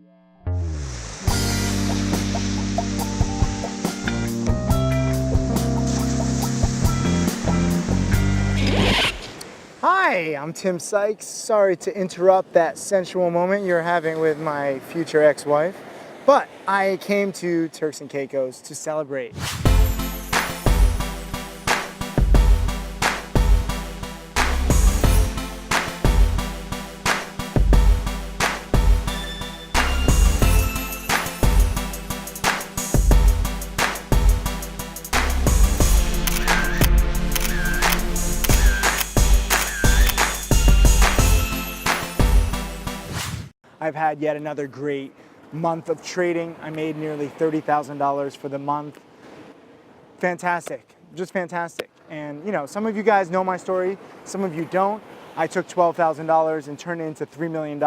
Hi, I'm Tim Sykes. Sorry to interrupt that sensual moment you're having with my future ex-wife, but I came to Turks and Caicos to celebrate. I've had yet another great month of trading. I made nearly $30,000 for the month. Fantastic, just fantastic. And you know, some of you guys know my story, some of you don't. I took $12,000 and turned it into $3 million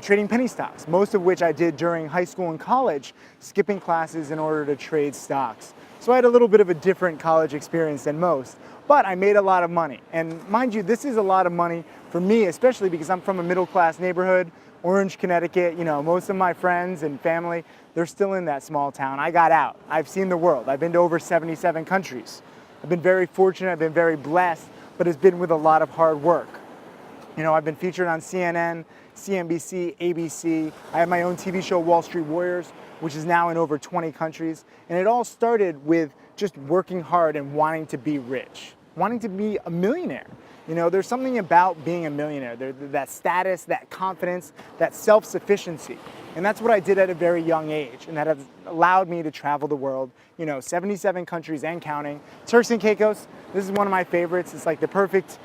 trading penny stocks, most of which I did during high school and college, skipping classes in order to trade stocks. So I had a little bit of a different college experience than most, but I made a lot of money. And mind you, this is a lot of money for me, especially because I'm from a middle-class neighborhood, Orange, Connecticut. You know, most of my friends and family, they're still in that small town. I got out. I've seen the world. I've been to over 77 countries. I've been very fortunate. I've been very blessed, but it's been with a lot of hard work. You know, I've been featured on CNN, CNBC, ABC. I have my own TV show, Wall Street Warriors, which is now in over 20 countries. And it all started with just working hard and wanting to be rich, wanting to be a millionaire. You know, there's something about being a millionaire, that status, that confidence, that self-sufficiency. And that's what I did at a very young age, and that has allowed me to travel the world, you know, 77 countries and counting. Turks and Caicos, this is one of my favorites. It's like the perfect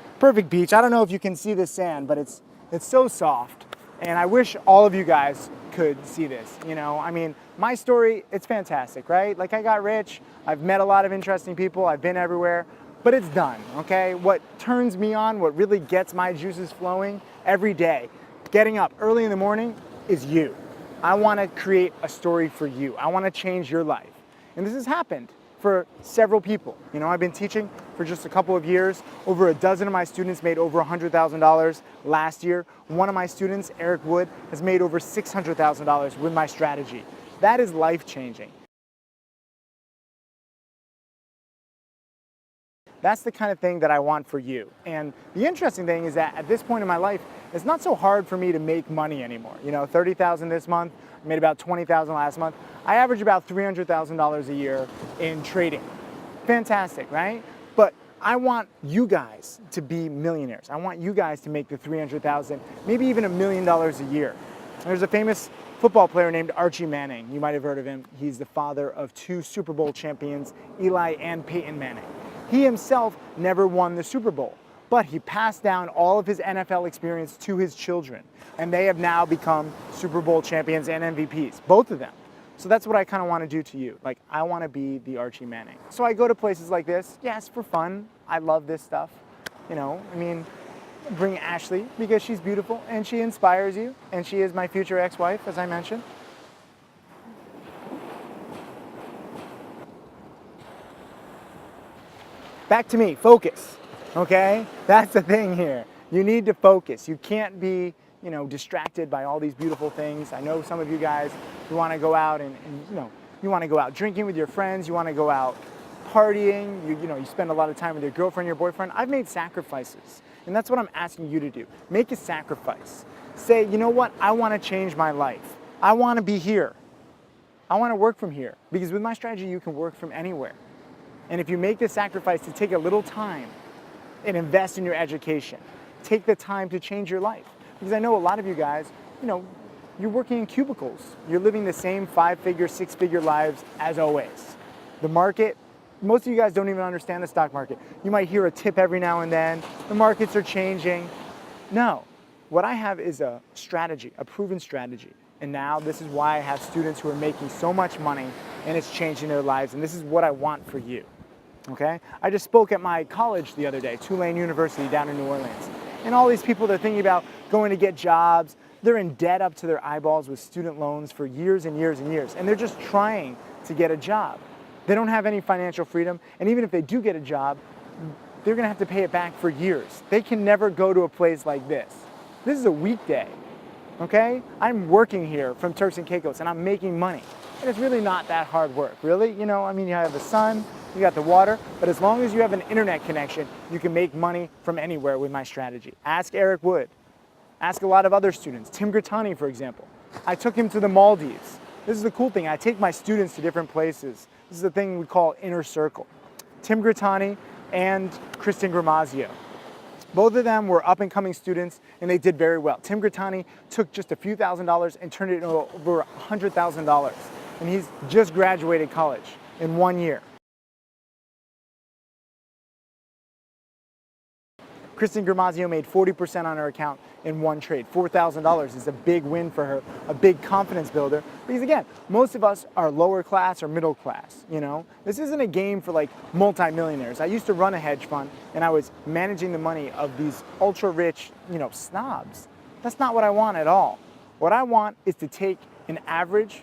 beach. I don't know if you can see the sand, but it's so soft. And I wish all of you guys could see this, you know. I mean, my story, it's fantastic, right? Like, I got rich, I've met a lot of interesting people, I've been everywhere. But it's done, okay? What turns me on, what really gets my juices flowing every day, getting up early in the morning, is you. I wanna create a story for you. I wanna change your life. And this has happened for several people. You know, I've been teaching for just a couple of years. Over a dozen of my students made over $100,000 last year. One of my students, Eric Wood, has made over $600,000 with my strategy. That is life-changing. That's the kind of thing that I want for you. And the interesting thing is that at this point in my life, it's not so hard for me to make money anymore. You know, $30,000 this month, I made about $20,000 last month. I average about $300,000 a year in trading. Fantastic, right? But I want you guys to be millionaires. I want you guys to make the $300,000, maybe even $1 million a year. There's a famous football player named Archie Manning. You might have heard of him. He's the father of 2 Super Bowl champions, Eli and Peyton Manning. He himself never won the Super Bowl, but he passed down all of his NFL experience to his children, and they have now become Super Bowl champions and MVPs, both of them. So that's what I kind of want to do to you. Like, I want to be the Archie Manning. So I go to places like this, yes, for fun. I love this stuff. You know, I mean, bring Ashley because she's beautiful and she inspires you, and she is my future ex-wife, as I mentioned. Back to me, focus, okay? That's the thing here. You need to focus. You can't be, you know, distracted by all these beautiful things. I know some of you guys, you wanna go out and you know, you wanna go out drinking with your friends, you wanna go out partying, you know, you spend a lot of time with your girlfriend, your boyfriend. I've made sacrifices, and that's what I'm asking you to do. Make a sacrifice. Say, you know what, I wanna change my life. I wanna be here. I wanna work from here, because with my strategy, you can work from anywhere. And if you make the sacrifice to take a little time and invest in your education, take the time to change your life. Because I know a lot of you guys, you know, you're working in cubicles. You're living the same 5-figure, 6-figure lives as always. The market, most of you guys don't even understand the stock market. You might hear a tip every now and then. The markets are changing. No, what I have is a strategy, a proven strategy. And now this is why I have students who are making so much money and it's changing their lives. And this is what I want for you. Okay? I just spoke at my college the other day, Tulane University down in New Orleans. And all these people, they're thinking about going to get jobs. They're in debt up to their eyeballs with student loans for years and years and years. And they're just trying to get a job. They don't have any financial freedom. And even if they do get a job, they're gonna have to pay it back for years. They can never go to a place like this. This is a weekday. okay? I'm working here from Turks and Caicos and I'm making money. And it's really not that hard work, really. You know, I mean, you have the sun, you got the water, but as long as you have an internet connection, you can make money from anywhere with my strategy. Ask Eric Wood. Ask a lot of other students. Tim Grittani, for example. I took him to the Maldives. This is the cool thing. I take my students to different places. This is the thing we call inner circle. Tim Grittani and Kristen Gramazio. Both of them were up-and-coming students, and they did very well. Tim Grittani took just a few $1,000s and turned it into over $100,000. And he's just graduated college in 1 year. Kristen Gramazio made 40% on her account in one trade. $4,000 is a big win for her, a big confidence builder. Because again, most of us are lower class or middle class, you know? This isn't a game for like multimillionaires. I used to run a hedge fund and I was managing the money of these ultra rich, you know, snobs. That's not what I want at all. What I want is to take an average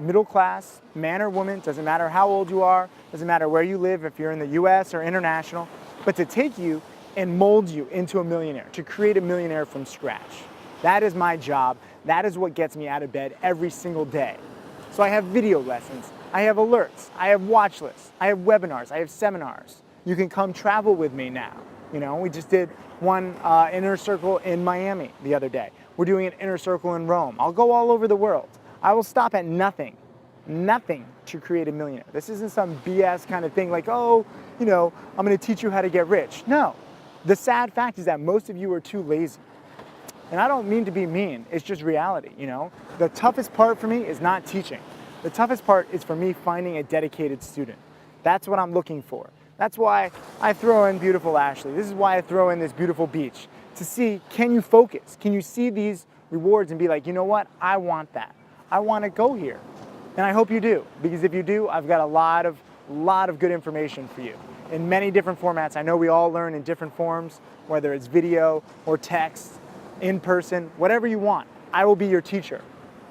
middle class man or woman, doesn't matter how old you are, doesn't matter where you live, if you're in the US or international, but to take you and mold you into a millionaire, to create a millionaire from scratch. That is my job. That is what gets me out of bed every single day. So I have video lessons, I have alerts, I have watch lists, I have webinars, I have seminars. You can come travel with me now. You know, we just did one inner circle in Miami the other day. We're doing an inner circle in Rome. I'll go all over the world. I will stop at nothing to create a millionaire. This isn't some BS kind of thing like, oh, you know, I'm gonna teach you how to get rich. No. The sad fact is that most of you are too lazy. And I don't mean to be mean, it's just reality, you know? The toughest part for me is not teaching. The toughest part is for me finding a dedicated student. That's what I'm looking for. That's why I throw in beautiful Ashley. This is why I throw in this beautiful beach. To see, can you focus? Can you see these rewards and be like, you know what? I want that. I want to go here. And I hope you do, because if you do, I've got a lot of good information for you. In many different formats. I know we all learn in different forms, whether it's video or text, in person, whatever you want. I will be your teacher.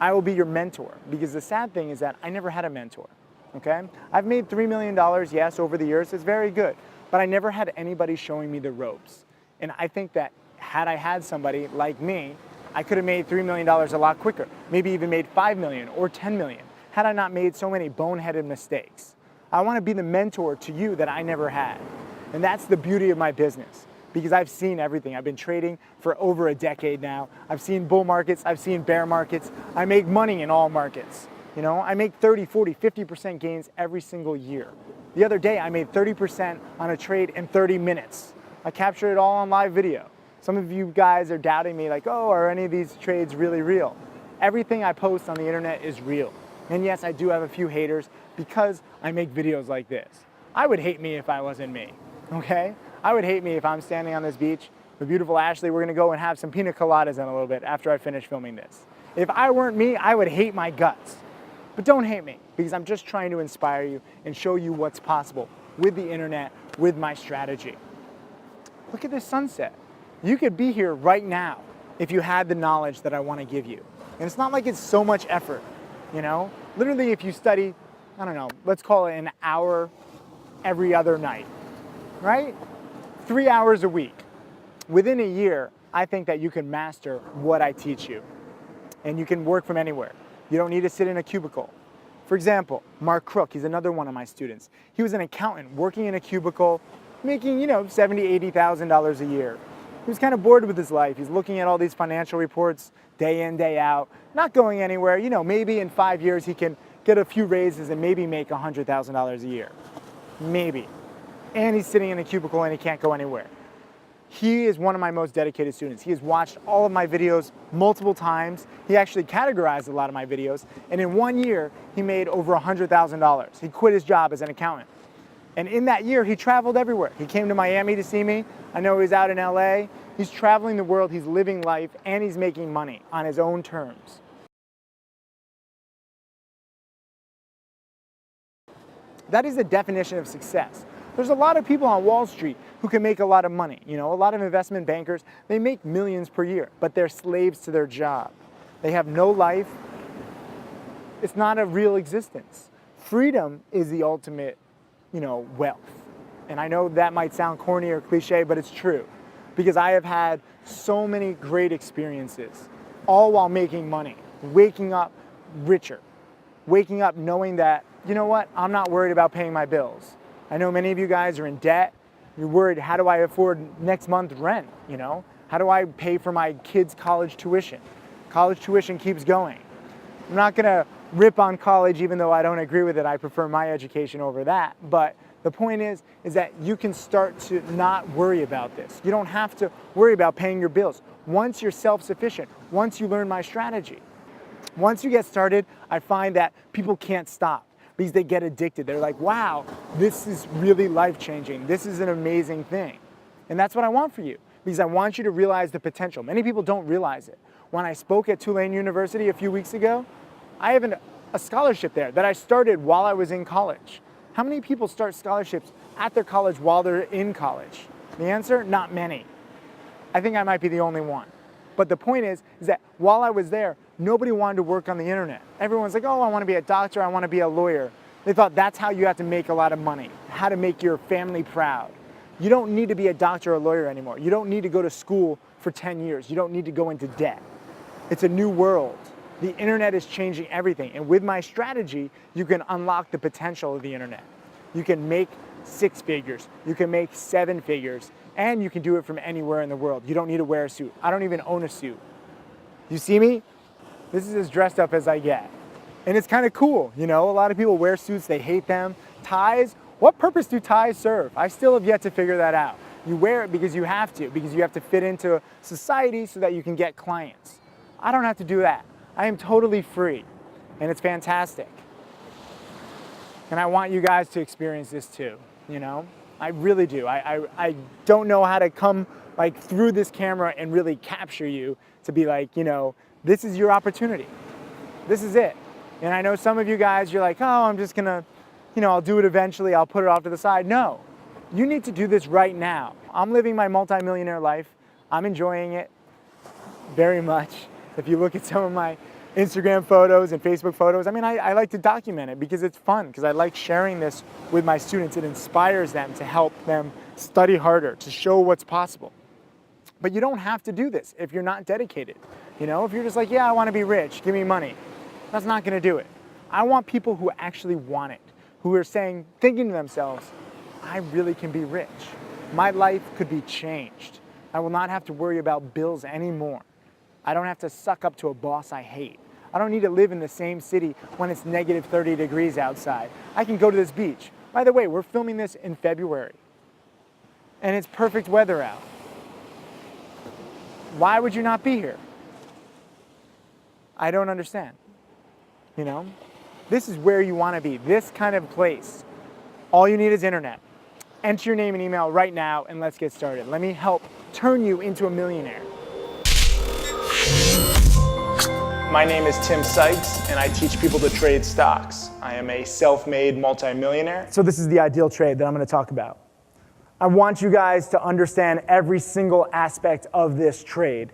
I will be your mentor, because the sad thing is that I never had a mentor, okay? I've made $3 million, yes, over the years. It's very good, but I never had anybody showing me the ropes. And I think that had I had somebody like me, I could have made $3 million a lot quicker, maybe even made $5 million or $10 million, had I not made so many boneheaded mistakes. I want to be the mentor to you that I never had. And that's the beauty of my business, because I've seen everything. I've been trading for over a decade now. I've seen bull markets, I've seen bear markets. I make money in all markets. You know, I make 30, 40, 50% gains every single year. The other day, I made 30% on a trade in 30 minutes. I captured it all on live video. Some of you guys are doubting me like, oh, are any of these trades really real? Everything I post on the internet is real. And yes, I do have a few haters because I make videos like this. I would hate me if I wasn't me, okay? I would hate me if I'm standing on this beach with beautiful Ashley. We're gonna go and have some pina coladas in a little bit after I finish filming this. If I weren't me, I would hate my guts. But don't hate me, because I'm just trying to inspire you and show you what's possible with the internet, with my strategy. Look at this sunset. You could be here right now if you had the knowledge that I wanna give you. And it's not like it's so much effort. You know, literally if you study, I don't know, let's call it an hour every other night, right? 3 hours a week. Within a year, I think that you can master what I teach you. And you can work from anywhere. You don't need to sit in a cubicle. For example, Mark Crook, he's another one of my students. He was an accountant working in a cubicle, making, you know, $70,000, $80,000 a year. He was kind of bored with his life. He's looking at all these financial reports day in, day out, not going anywhere. You know, maybe in 5 years he can get a few raises and maybe make $100,000 a year. Maybe. And he's sitting in a cubicle and he can't go anywhere. He is one of my most dedicated students. He has watched all of my videos multiple times. He actually categorized a lot of my videos. And in 1 year, he made over $100,000. He quit his job as an accountant. And in that year, he traveled everywhere. He came to Miami to see me. I know he's out in LA. He's traveling the world, he's living life, and he's making money on his own terms. That is the definition of success. There's a lot of people on Wall Street who can make a lot of money. You know, a lot of investment bankers, they make millions per year, but they're slaves to their job. They have no life. It's not a real existence. Freedom is the ultimate, you know, wealth. And I know that might sound corny or cliche, but it's true. Because I have had so many great experiences. all while making money, waking up richer, waking up knowing that, you know what, I'm not worried about paying my bills. I know many of you guys are in debt. You're worried, how do I afford next month's rent, you know? How do I pay for my kids' college tuition? College tuition keeps going. I'm not gonna rip on college even though I don't agree with it. I prefer my education over that. But the point is that you can start to not worry about this. You don't have to worry about paying your bills. Once you're self-sufficient, once you learn my strategy, once you get started, I find that people can't stop because they get addicted. They're like, wow, this is really life-changing. This is an amazing thing. And that's what I want for you, because I want you to realize the potential. Many people don't realize it. When I spoke at Tulane University a few weeks ago, I have a scholarship there that I started while I was in college. How many people start scholarships at their college while they're in college? The answer, not many. I think I might be the only one. But the point is that while I was there, nobody wanted to work on the internet. Everyone's like, oh, I want to be a doctor, I want to be a lawyer. They thought that's how you have to make a lot of money, how to make your family proud. You don't need to be a doctor or a lawyer anymore. You don't need to go to school for 10 years. You don't need to go into debt. It's a new world. The internet is changing everything. And with my strategy, you can unlock the potential of the internet. You can make 6 figures. You can make 7 figures. And you can do it from anywhere in the world. You don't need to wear a suit. I don't even own a suit. You see me? This is as dressed up as I get. And it's kind of cool, you know? A lot of people wear suits, they hate them. Ties, what purpose do ties serve? I still have yet to figure that out. You wear it because you have to fit into society so that you can get clients. I don't have to do that. I am totally free, and it's fantastic. And I want you guys to experience this too, you know? I really do. I don't know how to come like through this camera and really capture you to be like, you know, this is your opportunity. This is it. And I know some of you guys, you're like, oh, I'm just gonna, you know, I'll do it eventually, I'll put it off to the side. No, you need to do this right now. I'm living my multimillionaire life. I'm enjoying it very much. If you look at some of my Instagram photos and Facebook photos, I mean, I like to document it because it's fun, because I like sharing this with my students. It inspires them to help them study harder, to show what's possible. But you don't have to do this if you're not dedicated. You know, if you're just like, yeah, I want to be rich, give me money. That's not going to do it. I want people who actually want it, who are thinking to themselves, I really can be rich. My life could be changed. I will not have to worry about bills anymore. I don't have to suck up to a boss I hate. I don't need to live in the same city when it's negative 30 degrees outside. I can go to this beach. By the way, we're filming this in February, and it's perfect weather out. Why would you not be here? I don't understand. You know, this is where you want to be, this kind of place. All you need is internet. Enter your name and email right now, and let's get started. Let me help turn you into a millionaire. My name is Tim Sykes, and I teach people to trade stocks. I am a self-made multimillionaire. So this is the ideal trade that I'm going to talk about. I want you guys to understand every single aspect of this trade